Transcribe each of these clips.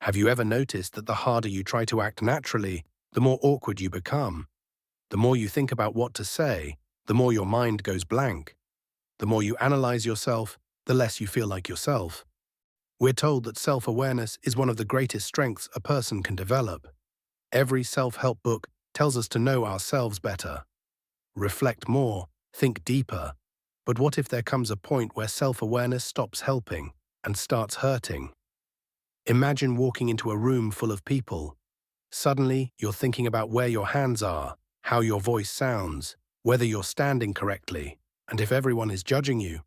Have you ever noticed that the harder you try to act naturally, the more awkward you become? The more you think about what to say, the more your mind goes blank. The more you analyze yourself, the less you feel like yourself. We're told that self-awareness is one of the greatest strengths a person can develop. Every self-help book tells us to know ourselves better, reflect more, think deeper. But what if there comes a point where self-awareness stops helping and starts hurting? Imagine walking into a room full of people. Suddenly, you're thinking about where your hands are, how your voice sounds, whether you're standing correctly, and if everyone is judging you.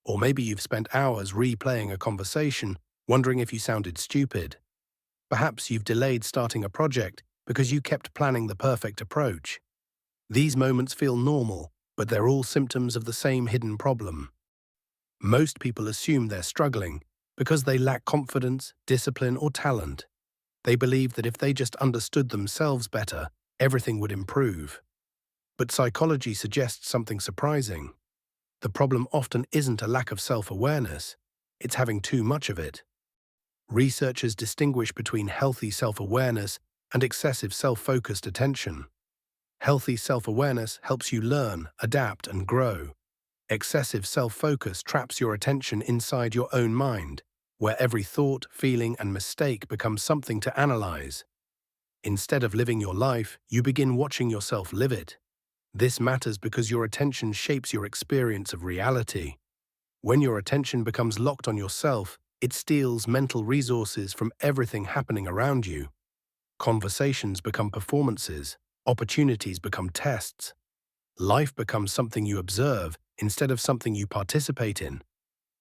Or maybe you've spent hours replaying a conversation, wondering if you sounded stupid. Perhaps you've delayed starting a project because you kept planning the perfect approach. These moments feel normal, but they're all symptoms of the same hidden problem. Most people assume they're struggling because they lack confidence, discipline, or talent. They believe that if they just understood themselves better, everything would improve. But psychology suggests something surprising. The problem often isn't a lack of self-awareness, it's having too much of it. Researchers distinguish between healthy self-awareness and excessive self-focused attention. Healthy self-awareness helps you learn, adapt, and grow. Excessive self-focus traps your attention inside your own mind, where every thought, feeling, and mistake becomes something to analyze. Instead of living your life, you begin watching yourself live it. This matters because your attention shapes your experience of reality. When your attention becomes locked on yourself, it steals mental resources from everything happening around you. Conversations become performances, opportunities become tests. Life becomes something you observe instead of something you participate in.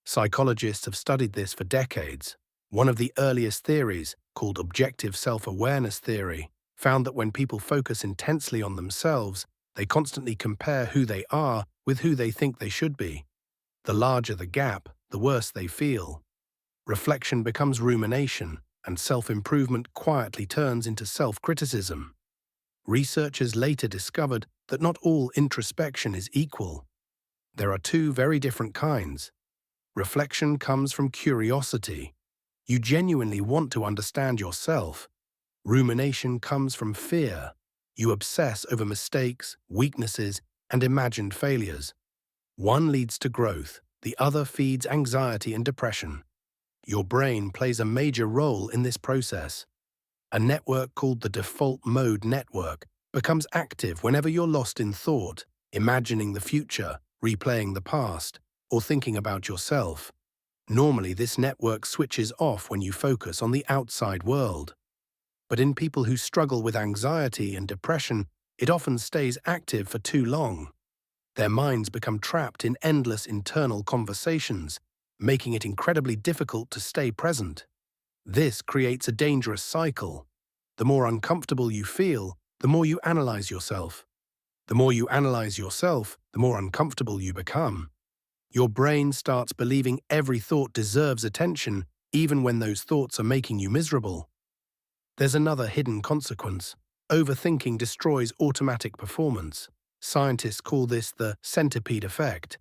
Psychologists have studied this for decades. One of the earliest theories, called objective self-awareness theory, found that when people focus intensely on themselves, they constantly compare who they are with who they think they should be. The larger the gap, the worse they feel. Reflection becomes rumination, and self-improvement quietly turns into self-criticism. Researchers later discovered that not all introspection is equal. There are two very different kinds. Reflection comes from curiosity. You genuinely want to understand yourself. Rumination comes from fear. You obsess over mistakes, weaknesses, and imagined failures. One leads to growth, the other feeds anxiety and depression. Your brain plays a major role in this process. A network called the default mode network becomes active whenever you're lost in thought, imagining the future, replaying the past, or thinking about yourself. Normally, this network switches off when you focus on the outside world. But in people who struggle with anxiety and depression, it often stays active for too long. Their minds become trapped in endless internal conversations, making it incredibly difficult to stay present. This creates a dangerous cycle. The more uncomfortable you feel, the more you analyze yourself. The more you analyze yourself, the more uncomfortable you become. Your brain starts believing every thought deserves attention, even when those thoughts are making you miserable. There's another hidden consequence. Overthinking destroys automatic performance. Scientists call this the centipede effect.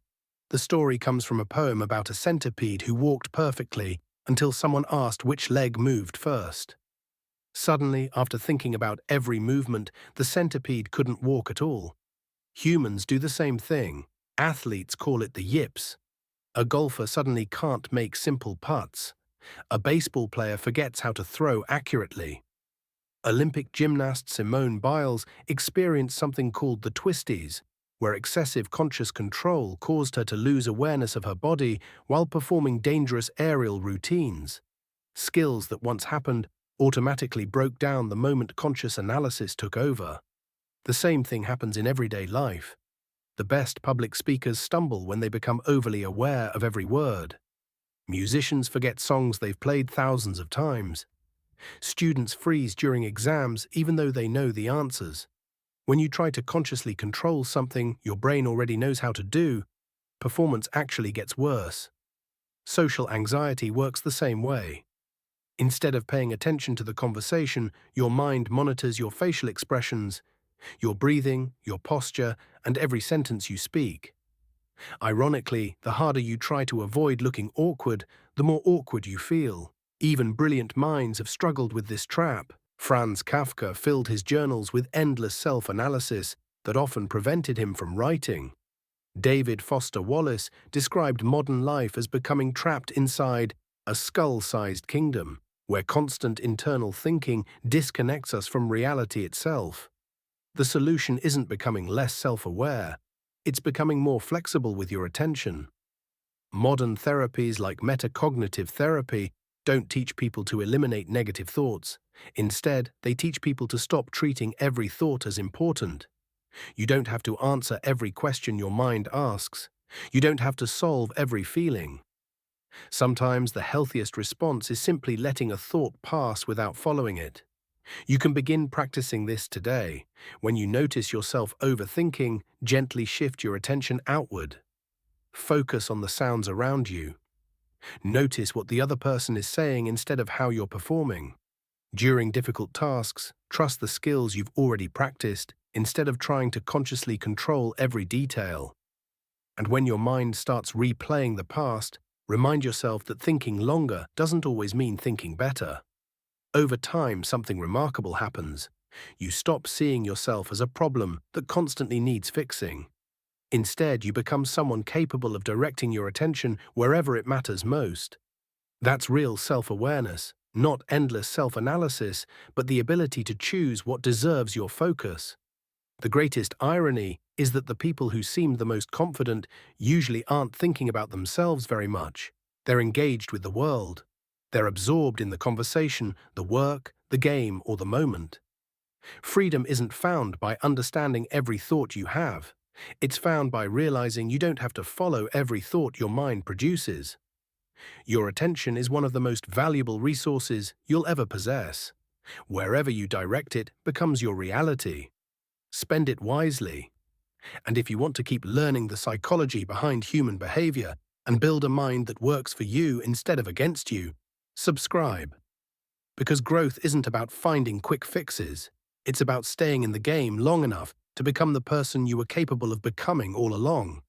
The story comes from a poem about a centipede who walked perfectly until someone asked which leg moved first. Suddenly, after thinking about every movement, the centipede couldn't walk at all. Humans do the same thing. Athletes call it the yips. A golfer suddenly can't make simple putts. A baseball player forgets how to throw accurately. Olympic gymnast Simone Biles experienced something called the twisties, where excessive conscious control caused her to lose awareness of her body while performing dangerous aerial routines. Skills that once happened automatically broke down the moment conscious analysis took over. The same thing happens in everyday life. The best public speakers stumble when they become overly aware of every word. Musicians forget songs they've played thousands of times. Students freeze during exams even though they know the answers. When you try to consciously control something your brain already knows how to do, performance actually gets worse. Social anxiety works the same way. Instead of paying attention to the conversation, your mind monitors your facial expressions, your breathing, your posture, and every sentence you speak. Ironically, the harder you try to avoid looking awkward, the more awkward you feel. Even brilliant minds have struggled with this trap. Franz Kafka filled his journals with endless self-analysis that often prevented him from writing. David Foster Wallace described modern life as becoming trapped inside a skull-sized kingdom, where constant internal thinking disconnects us from reality itself. The solution isn't becoming less self-aware, it's becoming more flexible with your attention. Modern therapies like metacognitive therapy don't teach people to eliminate negative thoughts. Instead, they teach people to stop treating every thought as important. You don't have to answer every question your mind asks. You don't have to solve every feeling. Sometimes the healthiest response is simply letting a thought pass without following it. You can begin practicing this today. When you notice yourself overthinking, gently shift your attention outward. Focus on the sounds around you. Notice what the other person is saying instead of how you're performing. During difficult tasks, trust the skills you've already practiced instead of trying to consciously control every detail. And when your mind starts replaying the past, remind yourself that thinking longer doesn't always mean thinking better. Over time, something remarkable happens. You stop seeing yourself as a problem that constantly needs fixing. Instead, you become someone capable of directing your attention wherever it matters most. That's real self-awareness, not endless self-analysis, but the ability to choose what deserves your focus. The greatest irony is that the people who seem the most confident usually aren't thinking about themselves very much. They're engaged with the world. They're absorbed in the conversation, the work, the game, or the moment. Freedom isn't found by understanding every thought you have. It's found by realizing you don't have to follow every thought your mind produces. Your attention is one of the most valuable resources you'll ever possess. Wherever you direct it becomes your reality. Spend it wisely. And if you want to keep learning the psychology behind human behavior and build a mind that works for you instead of against you, subscribe. Because growth isn't about finding quick fixes. It's about staying in the game long enough to become the person you were capable of becoming all along.